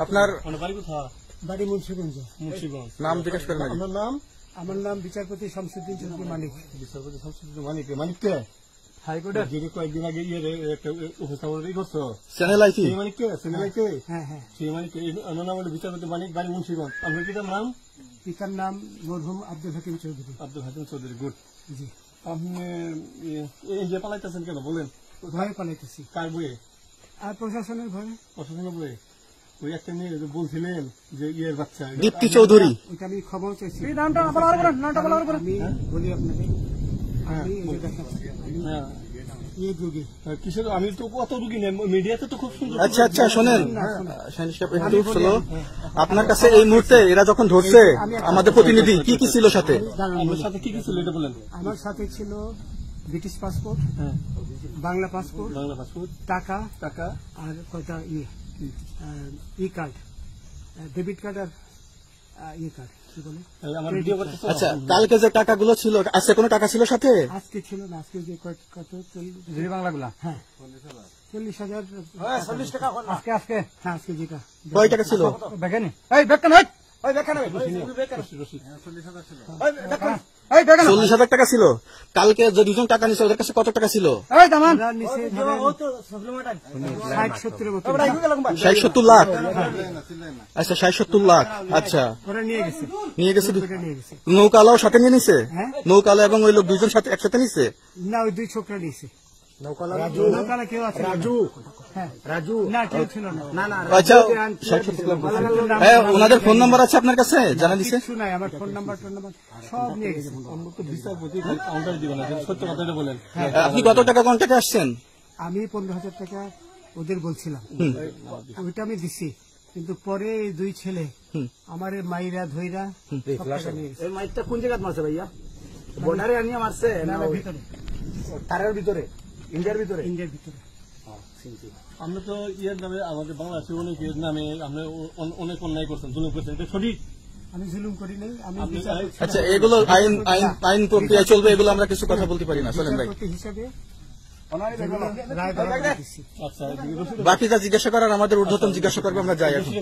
আপনার বাড়ি মুন্সিগঞ্জ। নাম জিজ্ঞেস করেন। আমার নাম বিচারপতি শামসুদ্দিন চৌধুরী মানিক। বিচারপতি শামসুদ্দিন মানিক। মানিককে হাইকোর্টের যিনি কয়েকদিন আগে একটা উপস্থাপন করছো চ্যানেল আইছি মানিককে চ্যানেলাইতে। হ্যাঁ হ্যাঁ, সেই মানিককে আমার নাম হলো বিচারপতি মানিক, বাড়ি মুন্সিগঞ্জ। আপনার পিতার নাম? পিতার নাম মরহুম আব্দুল হাকিম চৌধুরী। আব্দুল হাকিম চৌধুরী। গুড। জি। আপনি এই যে পালাইতেছেন কেন বলেন? ভয়ে পালাইতেছি। কার বইয়ে? আর প্রশাসনের ভয়ে। প্রশাসনের বইয়ে? ওই একটা মেয়ে বলছিলেন যে ইয়ের বাচ্চা দীপ্তি চৌধুরী। ওইটা আমি খবর চাইছি। আমি বলি আপনাকে, কিসের? আমি তো কত রুগী নেই মিডিয়াতে তো খুব সুন্দর। আচ্ছা আচ্ছা শোনেন, একটু শোনো। আপনার কাছে এই মুহূর্তে এরা যখন ধরছে আমাদের প্রতিনিধি, কি কি ছিল সাথে? আমার সাথে কি কি ছিল এটা বলেন। আমার সাথে ছিল ব্রিটিশ পাসপোর্ট, বাংলা পাসপোর্ট, টাকা টাকা আর কয়টা ই কার্ড, ডেবিট কার্ড আর ই কার্ড, কি বলে। আচ্ছা, কালকে যে টাকাগুলো ছিল, আজকে কোনো টাকা ছিল সাথে? আজকে ছিল না, আজকে যে কত বাংলাগুলা। হ্যাঁ, 40,000। 40 টাকা আজকে হ্যাঁ, আজকে যেটা। কয় টাকা ছিল? দেখেনি 40,000 টাকা ছিল। কালকে যে দুজন টাকা নিছে ওদের কাছে কত টাকা ছিল? 60-70 লাখ। আচ্ছা, 60-70 লাখ। আচ্ছা, ওরা নিয়ে গেছে। নৌকালাও সাথে নিয়ে নিছে? নৌকালা এবং ওই লোক দুজন সাথে একসাথে নিছে? না, ওই দুই ছোকরা নিয়েছে। নৌকালা কেউ আছে? রাজু না, কেউ ছিল না। আচ্ছা, 60-70 লাখ। ওনাদের ফোন নাম্বার আছে আপনার কাছে? জানা দিছে? কিছু নাই, আমার ফোন নাম্বার সব নিয়ে গেছে। সত্য কথাটা বলেন। আপনি কত টাকা কন্ট্যাক্টে আসছেন? আমি 15,000 টাকা ওদের বলছিলাম, ওইটা আমি দিছি। কিন্তু পরে এই দুই ছেলে আমার মাইরা ধইরা মাইকটা কোন জায়গায় মারছে ভাইয়া? বর্ডারে আনিয়ে মারছে না ভিতরে? তারের ভিতরে, ইন্ডিয়ার ভিতরে? ইন্ডিয়ার ভিতরে। আমরা তো ইয়ের নামে, আমাদের বাংলাদেশের অনেকের নামে আপনি অনেক অন্যায় করছেন, জুলুম করছেন। এটা সঠিক? আমি জুলুম করি নাই। আমি আচ্ছা, এগুলো আইন প্রক্রিয়া চলবে, এগুলো আমরা কিছু কথা বলতে পারি না। চলেন ভাই, হিসাবে বাকি যা জিজ্ঞাসা করার আমাদের ঊর্ধ্বতন জিজ্ঞাসা করবে, আমরা যাই এখন।